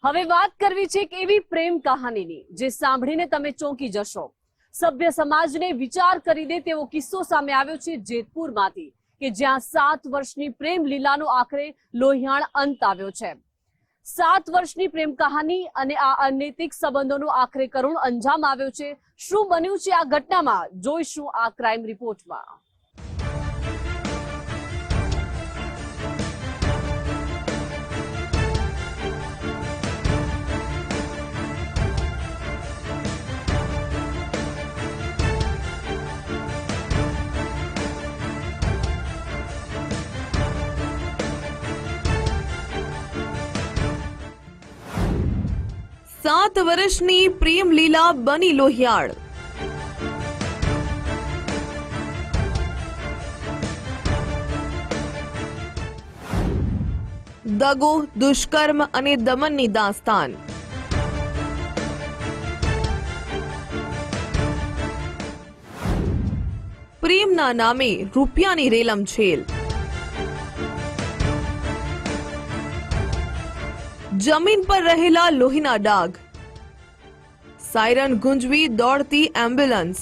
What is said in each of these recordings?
હવે વાત કરવી છે એક એવી પ્રેમ કહાનીની જે સાંભળીને તમે ચોંકી જશો। સભ્ય સમાજને વિચાર કરી દે તેવો કિસ્સો સામે આવ્યો છે જેતપુરમાંથી કે જ્યાં 7 વર્ષની પ્રેમ લીલાનો આખરે લોહિયાળ અંત આવ્યો છે। 7 વર્ષની પ્રેમ કહાની અને આ અનૈતિક સંબંધોનો આખરે કરુણ અંજામ આવ્યો છે। શું બન્યું છે આ ઘટનામાં જોઈશું આ ક્રાઇમ રિપોર્ટમાં। सात वर्षनी प्रेम लीला बनी लोहियाळ। दगो, दुष्कर्म અને દમનની દાસ્તાન। પ્રેમના નામે રૂપિયાની રેલમછેલ। जमीन पर रहेला लोहीना डाग। सायरन गुंजवी दौड़ती एम्ब्युलन्स।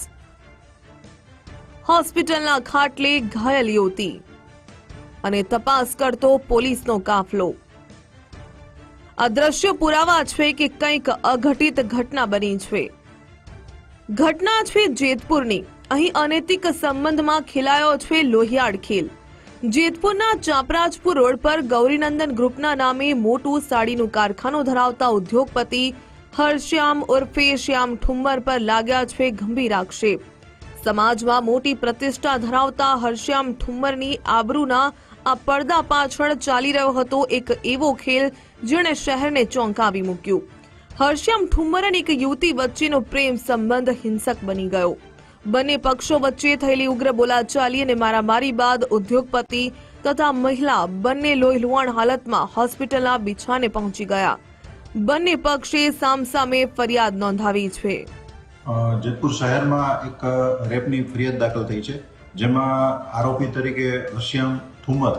હોસ્પિટલના ખાટલે ઘાયલ યુવતી અને તપાસ કરતો પોલીસનો કાફલો। આ દ્રશ્ય પુરાવા છે કે કંઈક અઘટિત ઘટના બની છે। ઘટના છે જેતપુરની। અહીં અનૈતિક સંબંધમાં ખેલાયો છે લોહિયાળ ખેલ। જેતપુરના ચાપરાજપુર રોડ પર ગૌરીનંદન ગ્રુપના નામે મોટું સાડીનું કારખાનું ધરાવતા ઉદ્યોગપતિ હરશ્યામ ઉર્ફે શ્યામ ઠુમ્મર પર લાગ્યા છે ગંભીર આક્ષેપ। સમાજમાં મોટી પ્રતિષ્ઠા ધરાવતા હરશ્યામ ઠુમ્મરની આબરૂના આ પડદા પાછળ ચાલી રહ્યો હતો એક એવો ખેલ જેણે શહેરને ચોંકાવી મૂક્યું। હરશ્યામ ઠુમ્મર અને એક યુવતી વચ્ચેનો પ્રેમ સંબંધ હિંસક બની ગયો। બંને પક્ષો વચ્ચે થયેલી ઉગ્ર બોલાચાલી અને મારામારી બાદ ઉદ્યોગપતિ તથા મહિલા બંને લોહીલુહાણ હાલતમાં હોસ્પિટલના બિછાને પહોંચી ગયા। બંને પક્ષે સામસામે ફરિયાદ નોંધાવી છે। જેતપુર શહેરમાં એક રેપની ફરિયાદ દાખલ થઈ છે જેમાં આરોપી તરીકે હરશ્યામ ઠુમ્મર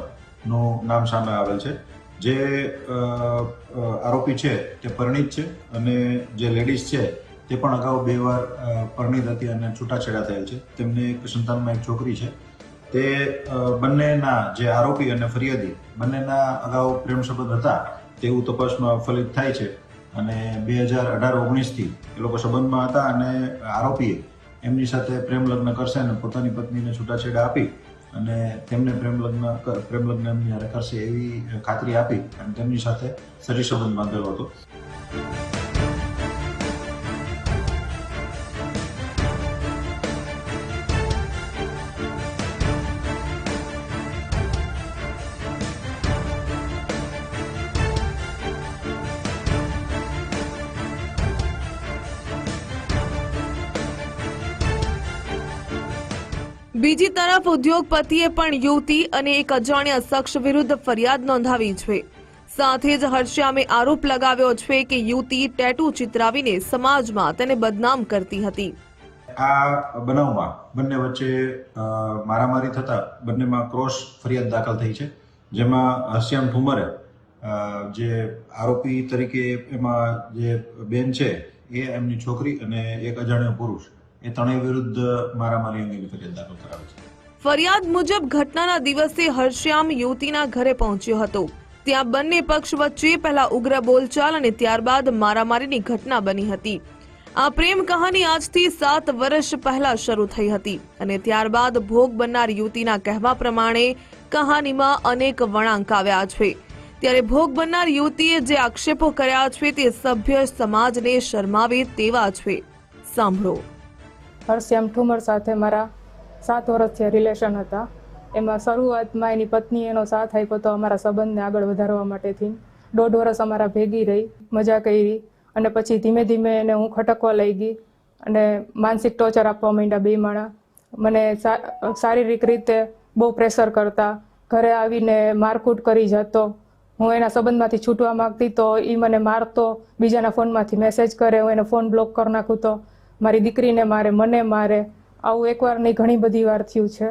નું નામ સામે આવેલ છે। જે આરોપી છે તે પરિણીત છે અને જે લેડીઝ છે તે પણ અગાઉ 2 વાર પરિણીત હતી અને છૂટાછેડા થયેલ છે। તેમને એક સંતાનમાં એક છોકરી છે। તે બંનેના જે આરોપી અને ફરિયાદી બંનેના અગાઉ પ્રેમ સંબંધ હતા તેવું તપાસમાં ફલિત થાય છે અને 2018-19 થી એ લોકો સંબંધમાં હતા અને આરોપીએ એમની સાથે પ્રેમ લગ્ન કરશે અને પોતાની પત્નીને છૂટાછેડા આપી અને તેમને પ્રેમ લગ્ન એમની હારે કરશે એવી ખાતરી આપી અને તેમની સાથે શરીર સંબંધ બાંધેલો હતો। બીજી તરફ ઉદ્યોગપતિએ પણ યુવતી અને એક અજાણ્યા શખ્સ વિરુદ્ધ ફરિયાદ નોંધાવી છે। સાથે જ હરશ્યામે આરોપ લગાવ્યો છે કે યુવતી ટેટુ ચિતરાવીને સમાજમાં તેને બદનામ કરતી હતી। આ બનાવમાં બંને વચ્ચે મારામારી થતા બંનેમાં ક્રોસ ફરિયાદ દાખલ થઈ છે જેમાં હરશ્યામ ઠુમ્મરે જે આરોપી તરીકે એમાં જે બેન છે એ એમની છોકરી અને એક અજાણ્યો પુરુષ એ ત્રણેય વિરુદ્ધ મારામારી અંગેની ફરિયાદ દાખલ કરાવી છે। ફરિયાદ મુજબ ઘટનાના દિવસે હરશ્યામ યુવતીના ઘરે પહોંચ્યો હતો। ત્યાં બંને પક્ષ વચ્ચે પહેલા ઉગ્ર બોલચાલ અને ત્યારબાદ મારામારીની ઘટના બની હતી। આ પ્રેમ કહાની આજથી 7 વર્ષ પહેલા શરૂ થઈ હતી અને ત્યારબાદ ભોગ બનનાર યુવતીના કહેવા પ્રમાણે કહાનીમાં અનેક વળાંક આવ્યા છે। ત્યારે ભોગ બનનાર યુવતીએ જે આક્ષેપો કર્યા છે તે સભ્ય સમાજને શરમાવે તેવા છે। સાંભળો। હરશ્યામ ઠુમ્મર સાથે મારા 7 વર્ષથી રિલેશન હતા। એમાં શરૂઆતમાં એની પત્ની એનો સાથ આપ્યો તો અમારા સંબંધને આગળ વધારવા માટેથી 1.5 વર્ષ અમારા ભેગી રહી, મજા કરી અને પછી ધીમે ધીમે એને હું ખટકવા લઈ ગઈ અને માનસિક ટોર્ચર આપવા માંડ્યા 2 માણા। મને શારીરિક રીતે બહુ પ્રેશર કરતા, ઘરે આવીને મારકૂટ કરી જતો। હું એના સંબંધમાંથી છૂટવા માંગતી તો એ મને મારતો, બીજાના ફોનમાંથી મેસેજ કરે, હું એને ફોન બ્લોક કરી નાખું તો મારી દીકરીને મારે, મને મારે। આવું એકવાર નહીં ઘણી બધી વાર થયું છે।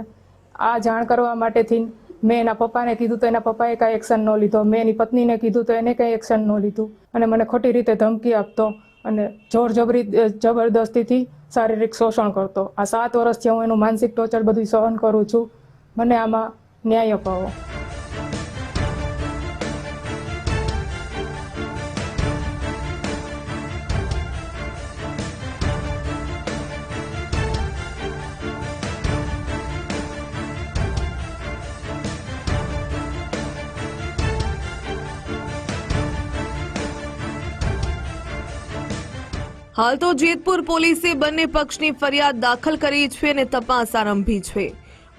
આ જાણ કરવા માટેથી મેં એના પપ્પાને કીધું તો એના પપ્પાએ કાંઈ એક્શન ન લીધો, મેં એની પત્નીને કીધું તો એને કંઈ એક્શન ન લીધું અને મને ખોટી રીતે ધમકી આપતો અને જબરદસ્તીથી શારીરિક શોષણ કરતો. આ 7 વર્ષથી હું એનું માનસિક ટોર્ચર બધું સહન કરું છું. મને આમાં ન્યાય અપાવો. હાલ તો જેતપુર પોલીસે બંને પક્ષની ફરિયાદ દાખલ કરી છે અને તપાસ આરંભી છે.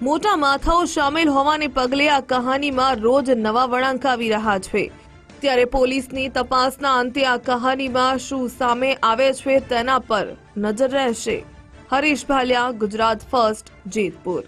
મોટા માથાઓ સામેલ હોવાને પગલે આ કહાનીમાં રોજ નવા વળાંક આવી રહ્યા છે. ત્યારે પોલીસની તપાસના અંતે આ કહાનીમાં શું સામે આવે છે તેના પર નજર રહેશે. હરીશ ભાલિયા, ગુજરાત ફર્સ્ટ, જેતપુર.